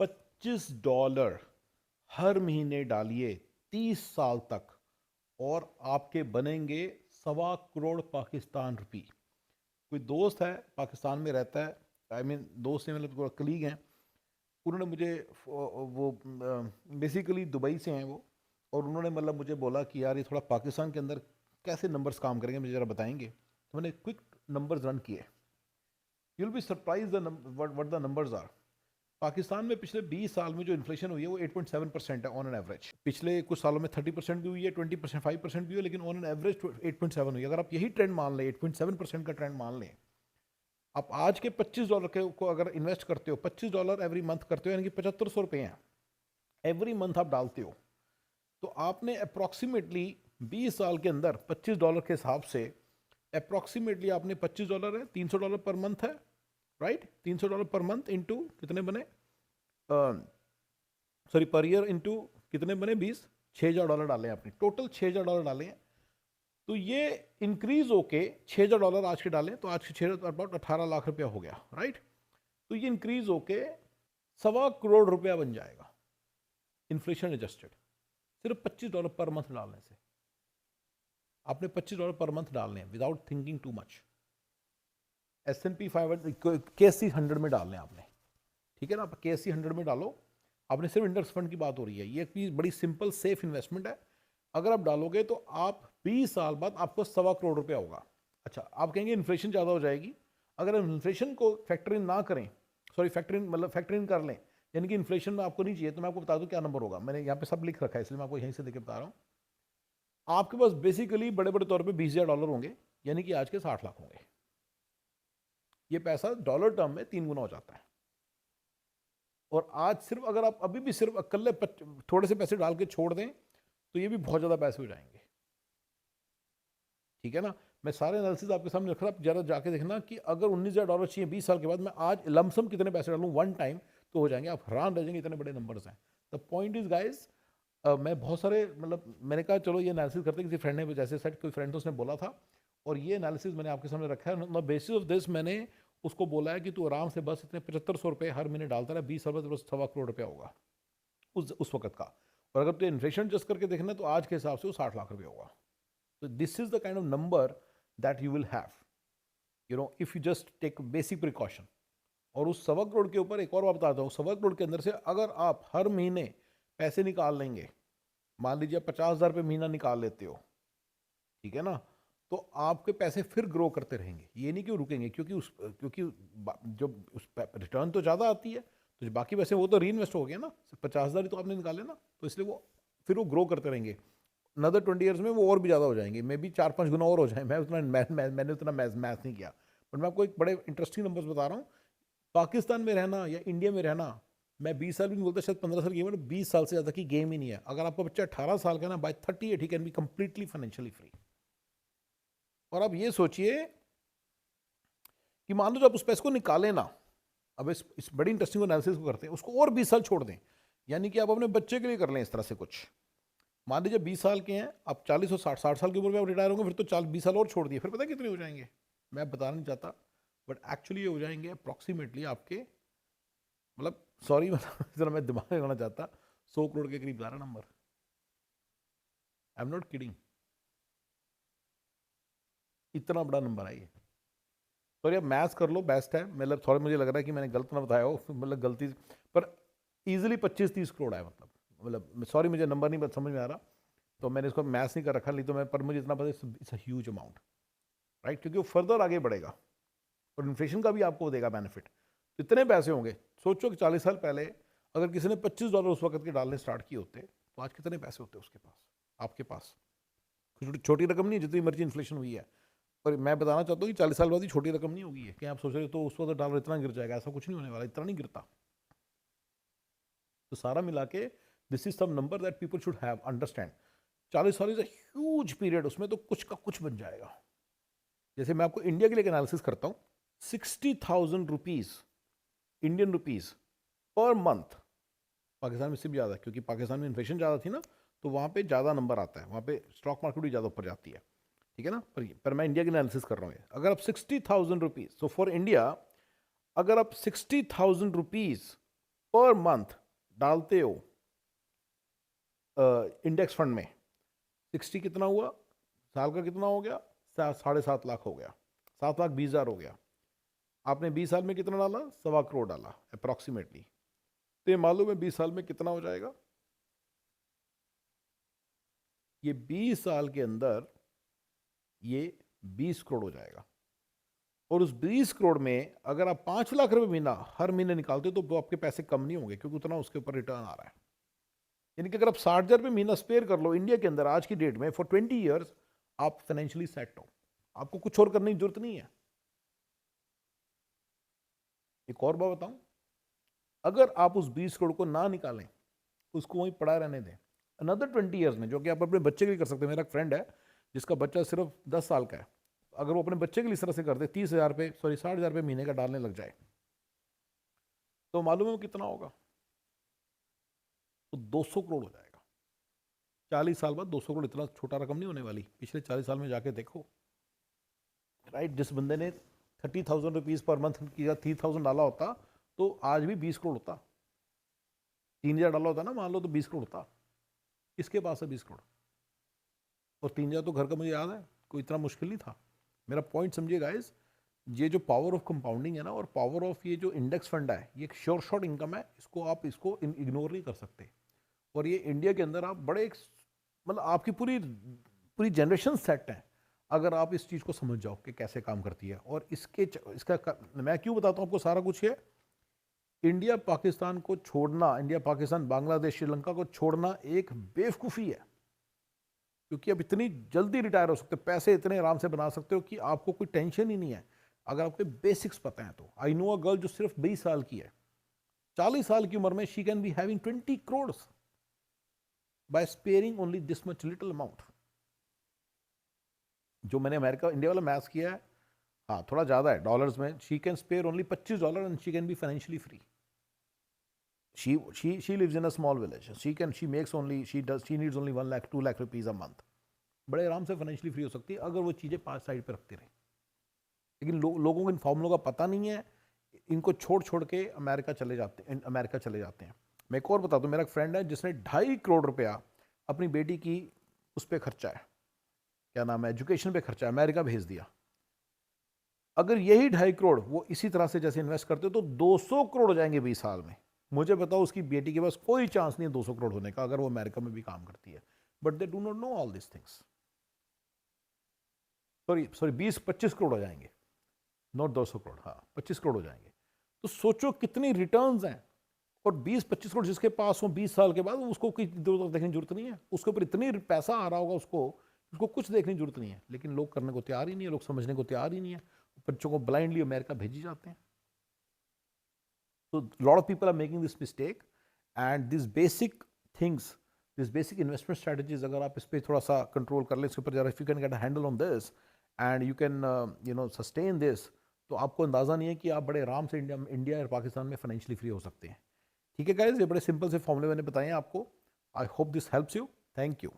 $25 हर महीने डालिए 30 साल तक और आपके बनेंगे 1.25 करोड़ पाकिस्तान रुपी। कोई दोस्त है पाकिस्तान में रहता है, आई मीन दोस्त नहीं मतलब कलीग हैं, उन्होंने मुझे वो बेसिकली दुबई से हैं वो, और उन्होंने मतलब मुझे बोला कि यार ये थोड़ा पाकिस्तान के अंदर कैसे नंबर्स काम करेंगे मुझे ज़रा बताएंगे। तो मैंने क्विक नंबर्स रन किए। You will be surprise what the numbers are. Pakistan में पिछले 20 साल में जो इन्फ्लेशन हुई है वो 8.7% है ऑन एन एवरेज। पिछले कुछ सालों में 30% भी हुई है, 20% 5% भी हुई है, लेकिन ऑन एन एवरेज 8.7 हुई है। अगर आप यही ट्रेंड मान लें, 8.7% का ट्रेंड मान लें, आप आज के $25 के को अगर इन्वेस्ट करते हो, $25 एवरी मंथ करते हो, यानी कि 7500 रुपये हैं एवरी मंथ आप डालते हो, तो आपने अप्रॉक्सीमेटली 20 साल के अंदर $25 के हिसाब से अप्रॉक्सीमेटली आपने $25 है, $300 पर मंथ है, राइट। $300 पर मंथ इंटू कितने बने, सॉरी पर ईयर इंटू कितने बने 20, $6000 डाले आपने, टोटल $6000 डाले हैं। तो ये इंक्रीज होके $6000 आज के डालें तो आज के 6 अबाउट 18 लाख रुपया हो गया, राइट। तो ये इंक्रीज होके 1.25 करोड़ रुपया बन जाएगा इन्फ्लेशन एडजस्टेड, सिर्फ $25 पर मंथ डालने से। आपने $25 पर मंथ डालने हैं without thinking too much. S&P 500 KSE 100 में डालने हैं आपने, ठीक है ना। आप KSE 100 में डालो, आपने सिर्फ इंडेक्स फंड की बात हो रही है, ये एक बड़ी सिंपल सेफ इन्वेस्टमेंट है। अगर आप डालोगे तो आप 20 साल बाद आपको 1.25 करोड़ रुपया होगा। अच्छा, आप कहेंगे इन्फ्लेशन ज़्यादा हो जाएगी। अगर हम इन्फ्लेशन को फैक्टर इन ना करें, सॉरी फैक्टर इन मतलब फैक्टर इन कर लें, यानी कि इन्फ्लेशन में आपको नहीं चाहिए, तो मैं आपको बता दूं क्या नंबर होगा। मैंने यहाँ पे सब लिख रखा है इसलिए मैं आपको यहीं से देकर बता रहा हूँ। आपके पास बेसिकली बड़े बड़े तौर पे $20,000 होंगे, यानी कि आज के 60 लाख होंगे। ये पैसा डॉलर टर्म में 3 गुना हो जाता है। और आज सिर्फ अगर आप अभी भी सिर्फ अकेले थोड़े से पैसे डाल के छोड़ दें तो ये भी बहुत ज़्यादा पैसे हो जाएंगे, ठीक है ना। मैं सारे एनालिसिस आपके सामने रख रहा हूँ, आप जरा जाके देखना कि अगर $19,000 चाहिए 20 साल के बाद, मैं आज लमसम कितने पैसे डालूँ वन टाइम, तो हो जाएंगे। आप हैरान रह जाएंगे, इतने बड़े नंबर्स हैं। द पॉइंट इज गाइज, मैं बहुत सारे मतलब मैंने कहा चलो ये एनालिसिस करते, किसी फ्रेंड ने जैसे सेट कोई फ्रेंड तो उसने बोला था, और ये एनालिसिस मैंने आपके सामने रखा है। ऑन बेसिस ऑफ दिस मैंने उसको बोला है कि तू आराम से बस इतने 7500 रुपये हर महीने डालता रहा, 20 साल बाद बस 1.25 करोड़ रुपया होगा उस वक्त का। और अगर तो इन्फ्लेशन जस्ट करके देखना तो आज के हिसाब से वो 60 लाख रुपये होगा। तो this is the kind of number that you will have, you know, if you just take basic precaution. और उस 1.25 करोड़ के ऊपर एक और बात बताता हूँ, 1.25 करोड़ के अंदर से अगर आप हर महीने पैसे निकाल लेंगे, मान लीजिए 50,000 रुपये महीना निकाल लेते हो, ठीक है ना, तो आपके पैसे फिर ग्रो करते रहेंगे, ये नहीं कि रुकेंगे, क्योंकि जो उस रिटर्न तो ज़्यादा आती है, तो जो बाकी पैसे वो तो री इन्वेस्ट हो गए ना, 50,000 ही तो आपने निकाले ना, तो इसलिए वो फिर वो ग्रो करते रहेंगे। अनदर 20 ईयर्स में वो और भी ज़्यादा हो जाएंगे, मे बी 4-5 गुना और हो जाए। मैंने उतना मैथ नहीं किया, बट मैं आपको एक बड़े इंटरेस्टिंग नंबर्स बता रहा हूँ। पाकिस्तान में रहना या इंडिया में रहना, मैं 20 साल भी नहीं बोलता, शायद 15 साल की गेम है, 20 साल से ज़्यादा की गेम ही नहीं है। अगर आपका बच्चा 18 साल का ना, by 38 he can be completely financially free. और आप ये सोचिए कि मान लो जब उस पैसे को निकालें ना, अब इस बड़ी इंटरेस्टिंग एनालिसिस को करते हैं, उसको और 20 साल छोड़ दें, यानी कि आप अपने बच्चे के लिए कर लें इस तरह से कुछ। मान लीजिए 20 साल के हैं, आप 40 और 60 साल की उम्र में आप रिटायर होंगे, फिर तो 20 साल और छोड़ दिए, फिर पता कितने हो जाएंगे, मैं बताना नहीं चाहता, बट एक्चुअली ये हो जाएंगे अप्रॉक्सीमेटली आपके, मतलब सॉरी मतलब इतना मैं दिमाग नहीं लगाना चाहता, 100 करोड़ के करीब जा रहा number. I am not kidding, इतना बड़ा नंबर है ये। सॉरी आप मैथ्स कर लो, बेस्ट है, मतलब थोड़ा मुझे लग रहा है कि मैंने गलत ना बताया हो, मतलब गलती, पर इजीली 25-30 करोड़ है, मतलब सॉरी मुझे नंबर नहीं समझ में आ रहा, तो मैंने इसको मैथ्स नहीं कर रखा, नहीं तो मैं, पर मुझे इतना पता है it's a huge amount, right, क्योंकि वो फर्दर आगे बढ़ेगा और इन्फ्लेशन का भी आपको देगा बेनिफिट। इतने पैसे होंगे, सोचो कि 40 साल पहले अगर किसी ने $25 उस वक्त के डालने स्टार्ट किए होते तो आज कितने पैसे होते उसके पास, आपके पास। छोटी रकम नहीं है, जितनी मर्जी इन्फ्लेशन हुई है, पर मैं बताना चाहता हूँ कि 40 साल बाद ही छोटी रकम नहीं होगी है कि आप सोच रहे हो तो उस वक्त डॉलर इतना गिर जाएगा, ऐसा कुछ नहीं होने वाला, इतना नहीं गिरता। तो सारा मिला के this is some number that people should have understand. 40 साल इज अ ह्यूज पीरियड, उसमें तो कुछ का कुछ बन जाएगा। जैसे मैं आपको इंडिया के लिए एनालिसिस करता हूँ, 60,000 rupees, Indian rupees per month, Pakistan में इससे भी ज़्यादा, क्योंकि पाकिस्तान में इन्फ्लेशन ज़्यादा थी ना, तो वहाँ पे ज़्यादा नंबर आता है, वहाँ पे स्टॉक मार्केट भी ज़्यादा ऊपर जाती है, ठीक है ना। पर मैं इंडिया की एनालिसिस कर रहा हूँ। अगर आप 60,000 रुपीज, सो फॉर इंडिया, अगर आप 60,000 रुपीज पर मंथ डालते हो इंडेक्स फंड में, 60 कितना हुआ, साल का कितना हो गया, 7.5 लाख हो गया, 7,20,000 हो गया। आपने 20 साल में कितना डाला, 1.25 करोड़ डाला अप्रॉक्सीमेटली। तो ये मालूम है 20 साल में कितना हो जाएगा, ये 20 साल के अंदर ये 20 करोड़ हो जाएगा। और उस 20 करोड़ में अगर आप 5 लाख रुपए महीना हर महीने निकालते हो तो वो आपके पैसे कम नहीं होंगे, क्योंकि उतना उसके ऊपर रिटर्न आ रहा है। यानी कि अगर आप 60,000 रुपये महीना स्पेयर कर लो इंडिया के अंदर आज की डेट में फॉर 20 ईयर्स, आप फाइनेंशियली सेट हो, आपको कुछ और करने की जरूरत नहीं है। एक और बात बताऊं, अगर आप उस 20 करोड़ को ना निकालें, उसको वहीं पड़ा रहने दें, अनदर 20 ईयर्स में, जो कि आप अपने बच्चे के लिए कर सकते हैं। मेरा एक फ्रेंड है जिसका बच्चा सिर्फ 10 साल का है, अगर वो अपने बच्चे के लिए इस तरह से कर दे, 30,000 रुपये 60,000 रुपये महीने का डालने लग जाए, तो मालूम है वो कितना होगा, तो 200 करोड़ हो जाएगा। 40 साल बाद 200 करोड़ इतना छोटा रकम नहीं होने वाली, पिछले 40 साल में जाके देखो, राइट। जिस बंदे ने 30,000 रुपीज़ पर मंथ किया, 30,000 डाला होता तो आज भी 20 करोड़ होता, 3,000 डाला होता ना मान लो, तो 20 करोड़ होता। किसके पास है 20 करोड़? और 3,000 तो घर का मुझे याद है, कोई इतना मुश्किल नहीं था। मेरा पॉइंट समझिए गाइस, ये जो पावर ऑफ कंपाउंडिंग है ना, और पावर ऑफ ये जो इंडेक्स फंड है, ये एक श्योर शॉर्ट इनकम है, इसको आप इसको इग्नोर नहीं कर सकते। और ये इंडिया के अंदर आप बड़े मतलब आपकी पूरी पूरी जनरेशन सेट है अगर आप इस चीज़ को समझ जाओ कि कैसे काम करती है। और मैं क्यों बताता हूँ आपको सारा कुछ है, इंडिया पाकिस्तान को छोड़ना, इंडिया पाकिस्तान बांग्लादेश श्रीलंका को छोड़ना एक बेवकूफ़ी है, क्योंकि आप इतनी जल्दी रिटायर हो सकते हो, पैसे इतने आराम से बना सकते हो कि आपको कोई टेंशन ही नहीं है अगर आपके बेसिक्स पता है तो। आई नो अ गर्ल जो सिर्फ 20 साल की है, 40 साल की उम्र में she can be having 20 crore by sparing only this much little amount. जो मैंने अमेरिका इंडिया वाला मैथ्स किया है, हाँ थोड़ा ज़्यादा है डॉलर्स में, she can spare only $25 and she can be financially free. She lives in a small village. She makes only, she needs only 1 lakh 2 lakh rupees a month. बड़े आराम से फाइनेंशियली फ्री हो सकती है अगर वो चीज़ें पास साइड पे रखती रहे। लेकिन लोगों को इन फॉर्मूलों का पता नहीं है, इनको छोड़ छोड़ के अमेरिका चले जाते हैं। मैं एक और बता दूं, मेरा एक फ्रेंड है जिसने 2.5 करोड़ रुपया अपनी बेटी की उस पर खर्चा है, क्या नाम है, एजुकेशन पे खर्चा है, अमेरिका भेज दिया। अगर यही 2.5 करोड़ वो इसी तरह से जैसे इन्वेस्ट करते तो 200 करोड़ हो जाएंगे 20 साल में। मुझे बताओ उसकी बेटी के पास कोई चांस नहीं है 200 करोड़ होने का अगर वो अमेरिका में भी काम करती है। But they do not know all this things. Sorry 20-25 crore हो जाएंगे, नॉट 200 करोड़, हाँ 25 करोड़ हो जाएंगे। तो सोचो कितनी रिटर्न्स हैं। और 20-25 करोड़ जिसके पास हो 20 साल के बाद, उसको कोई देखने की जरूरत नहीं है, उसके ऊपर इतनी पैसा आ रहा होगा उसको कुछ देखने की जरूरत नहीं है। लेकिन लोग करने को तैयार ही नहीं है, लोग समझने को तैयार ही नहीं है, बच्चों को ब्लाइंडली अमेरिका भेजी जाते हैं। So a lot of people are making this mistake, and these basic things, these basic investment strategies, अगर आप इस पर थोड़ा सा कंट्रोल कर ले, इसके ऊपर जरा, if you can get a handle on this and you can sustain this, तो आपको अंदाज़ा नहीं है कि आप बड़े आराम से इंडिया और पाकिस्तान में फाइनेंशियली फ्री हो सकते हैं। ठीक है गाइज, ये बड़े सिंपल से फॉर्मूले मैंने बताए हैं आपको। I hope this helps you. Thank you.